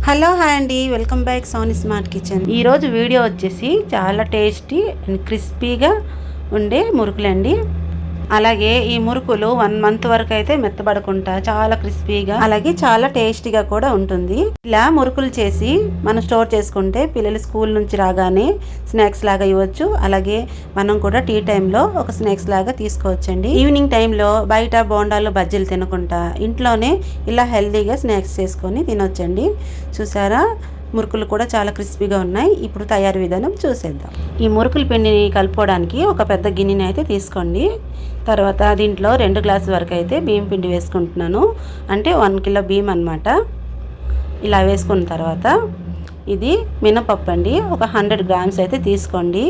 Hello hi అండి, welcome back Sony smart kitchen. ఈరోజు వీడియో వచ్చేసి చాలా టేస్టీ అండ్ క్రిస్పీగా ఉండే మురుకులండి. అలాగే ఈ మురుకులు 1 మంత్ వరకు అయితే మెత్తబడకుండా చాలా క్రిస్పీగా అలాగే చాలా టేస్టీగా కూడా ఉంటుంది. ఇలా మురుకులు చేసి మనం స్టోర్ చేసుకుంటే పిల్లలు స్కూల్ నుంచి రాగానే స్నాక్స్ లాగా ఇవ్వచ్చు. అలాగే మనం కూడా టీ టైంలో ఒక స్నాక్స్ లాగా తీసుకోవచ్చండి. ఈవినింగ్ టైంలో బయట బోండాలు బజ్జీలు తినకుండా ఇంట్లోనే ఇలా హెల్తీగా స్నాక్స్ చేసుకొని తినొచ్చండి. చూసారా, మురుకులు కూడా చాలా క్రిస్పీగా ఉన్నాయి. ఇప్పుడు తయారీ విధానం చూసేద్దాం. ఈ మురుకుల పిండిని కలుపుకోవడానికి ఒక పెద్ద గిన్నెని అయితే తీసుకోండి. తర్వాత దీంట్లో 2 గ్లాసుల వరకు అయితే బియ్యం పిండి వేసుకుంటున్నాను. అంటే 1 కిలో బియ్యం అన్నమాట. ఇలా వేసుకున్న తర్వాత ఇది మినపప్పు అండి, ఒక 100 గ్రామ్స్ అయితే తీసుకోండి.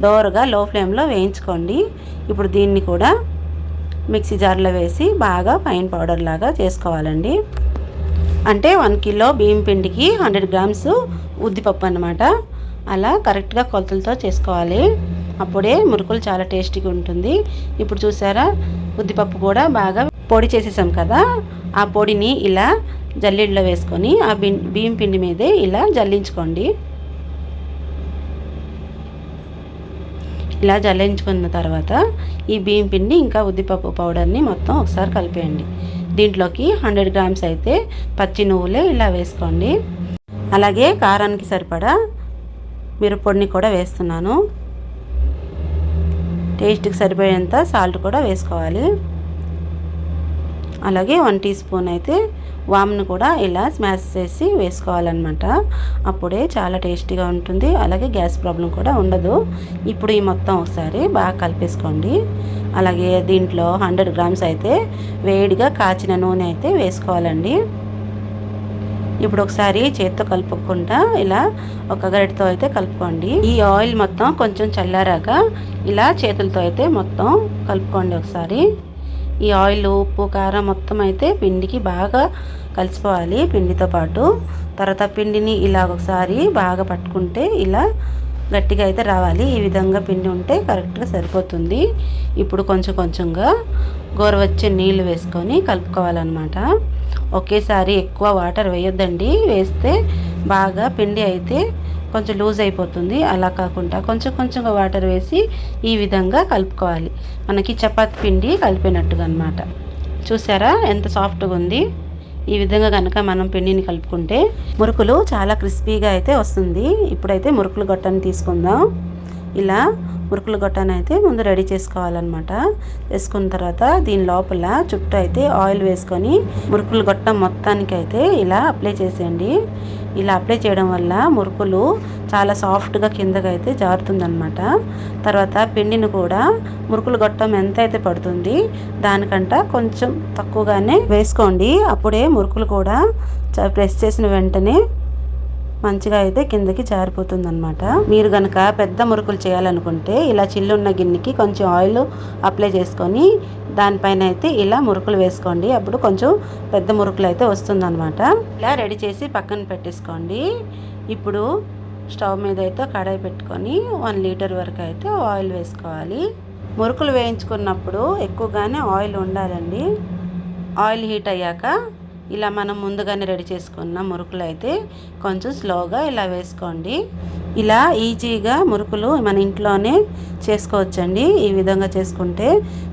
దోరగా లో ఫ్లేమ్లో వేయించుకోండి. ఇప్పుడు దీన్ని కూడా మిక్సీ జార్లో వేసి బాగా ఫైన్ పౌడర్ లాగా చేసుకోవాలండి. అంటే 1 కిలో బియ్యం పిండికి 100 గ్రామ్స్ ఉద్దిపప్పు అన్నమాట. అలా కరెక్ట్గా కొలతలతో చేసుకోవాలి. అప్పుడే మురుకులు చాలా టేస్టీగా ఉంటుంది. ఇప్పుడు చూసారా, ఉద్దిపప్పు కూడా బాగా పొడి చేసేసాం కదా. ఆ పొడిని ఇలా జల్లెడలో వేసుకొని ఆ బియ్యం పిండి మీదే ఇలా జల్లించుకోండి. ఇలా జల్లించుకున్న తర్వాత ఈ బియ్యం పిండి ఇంకా ఉద్దిపప్పు పౌడర్ని మొత్తం ఒకసారి కలిపేయండి. దీంట్లోకి 100 గ్రామ్స్ అయితే పచ్చి నువ్వులే ఇలా వేసుకోండి. అలాగే కారానికి సరిపడా మిరప్పొడిని కూడా వేస్తున్నాను. టేస్ట్కి సరిపోయేంత సాల్ట్ కూడా వేసుకోవాలి. అలాగే 1 టీ స్పూన్ అయితే వామ్ను కూడా ఇలా స్మాష్ చేసి వేసుకోవాలన్నమాట. అప్పుడే చాలా టేస్టీగా ఉంటుంది. అలాగే గ్యాస్ ప్రాబ్లం కూడా ఉండదు. ఇప్పుడు ఈ మొత్తం ఒకసారి బాగా కలిపేసుకోండి. అలాగే దీంట్లో 100 గ్రామ్స్ అయితే వేడిగా కాచిన నూనె అయితే వేసుకోవాలండి. ఇప్పుడు ఒకసారి చేత్తో కలుపుకుంటా ఇలా ఒక గరిటతో అయితే కలుపుకోండి. ఈ ఆయిల్ మొత్తం కొంచెం చల్లారాక ఇలా చేతులతో అయితే మొత్తం కలుపుకోండి ఒకసారి. ఈ ఆయిల్, ఉప్పు, కారం మొత్తం అయితే పిండికి బాగా కలిసిపోవాలి పిండితో పాటు. తర్వాత పిండిని ఇలా ఒకసారి బాగా పట్టుకుంటే ఇలా గట్టిగా అయితే రావాలి. ఈ విధంగా పిండి ఉంటే కరెక్ట్గా సరిపోతుంది. ఇప్పుడు కొంచెం కొంచెంగా గోరువెచ్చని నీళ్ళు వేసుకొని కలుపుకోవాలన్నమాట. ఒకేసారి ఎక్కువ వాటర్ వేయొద్దండి. వేస్తే బాగా పిండి అయితే కొంచెం లూజ్ అయిపోతుంది. అలా కాకుండా కొంచెం కొంచెంగా వాటర్ వేసి ఈ విధంగా కలుపుకోవాలి. మనకి చపాతీ పిండి కలిపినట్టుగా అన్నమాట. చూసారా ఎంత సాఫ్ట్గా ఉంది. ఈ విధంగా కనుక మనం పిండిని కలుపుకుంటే మురుకులు చాలా క్రిస్పీగా అయితే వస్తుంది. ఇప్పుడైతే మురుకులు గొట్టాన్ని తీసుకుందాం. ఇలా మురుకుల గొట్టాన్ని అయితే ముందు రెడీ చేసుకోవాలన్నమాట. వేసుకున్న తర్వాత దీని లోపల చుట్టూ అయితే ఆయిల్ వేసుకొని మురుకుల గొట్టం మొత్తానికి అయితే ఇలా అప్లై చేసేయండి. ఇలా అప్లై చేయడం వల్ల మురుకులు చాలా సాఫ్ట్గా కిందకి అయితే జారుతుందన్నమాట. తర్వాత పిండిని కూడా మురుకుల గొట్టం ఎంత అయితే పడుతుంది దానికంట కొంచెం తక్కువగానే వేసుకోండి. అప్పుడే మురుకులు కూడా ప్రెస్ చేసిన వెంటనే మంచిగా అయితే కిందకి జారిపోతుంది అనమాట. మీరు కనుక పెద్ద మురుకులు చేయాలనుకుంటే ఇలా చిల్లున్న గిన్నెకి కొంచెం ఆయిల్ అప్లై చేసుకొని దానిపైన అయితే ఇలా మురుకులు వేసుకోండి. అప్పుడు కొంచెం పెద్ద మురుకులు అయితే వస్తుందన్నమాట. ఇలా రెడీ చేసి పక్కన పెట్టేసుకోండి. ఇప్పుడు స్టవ్ మీద అయితే కడాయి పెట్టుకొని 1 లీటర్ వరకు అయితే ఆయిల్ వేసుకోవాలి. మురుకులు వేయించుకున్నప్పుడు ఎక్కువగానే ఆయిల్ ఉండాలండి. ఆయిల్ హీట్ అయ్యాక ఇలా మనం ముందుగానే రెడీ చేసుకున్న మురుకులు అయితే కొంచెం స్లోగా ఇలా వేసుకోండి. ఇలా ఈజీగా మురుకులు మన ఇంట్లోనే చేసుకోవచ్చండి. ఈ విధంగా చేసుకుంటే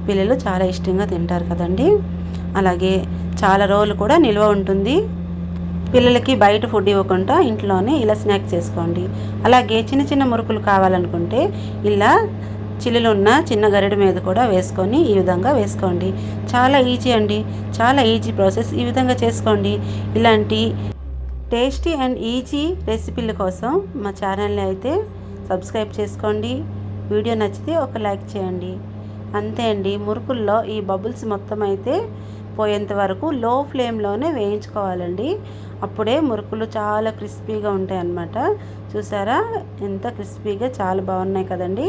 పిల్లలు చాలా ఇష్టంగా తింటారు కదండి. అలాగే చాలా రోజులు కూడా నిల్వ ఉంటుంది. పిల్లలకి బయట ఫుడ్ ఇవ్వకుండా ఇంట్లోనే ఇలా స్నాక్స్ చేసుకోండి. అలాగే చిన్న చిన్న మురుకులు కావాలనుకుంటే ఇలా చిల్లులు ఉన్న చిన్న గరిటె మీద కూడా వేసుకొని ఈ విధంగా వేసుకోండి. చాలా ఈజీ అండి, చాలా ఈజీ ప్రాసెస్. ఈ విధంగా చేసుకోండి. ఇలాంటి టేస్టీ అండ్ ఈజీ రెసిపీల కోసం మా ఛానల్ని అయితే సబ్స్క్రైబ్ చేసుకోండి. వీడియో నచ్చితే ఒక లైక్ చేయండి. అంతే అండి. మురుకుల్లో ఈ బబుల్స్ మొత్తం అయితే పోయేంత వరకు లో ఫ్లేమ్లోనే వేయించుకోవాలండి. అప్పుడే మురుకులు చాలా క్రిస్పీగా ఉంటాయి అన్నమాట. చూసారా ఎంత క్రిస్పీగా, చాలా బాగున్నాయి కదండి.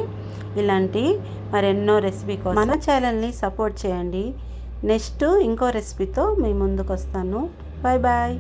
ఇలాంటి మరెన్నో రెసిపీ కోసం మన ఛానల్ని సపోర్ట్ చేయండి. నెక్స్ట్ ఇంకో రెసిపీతో మీ ముందుకు వస్తాను. Bye bye.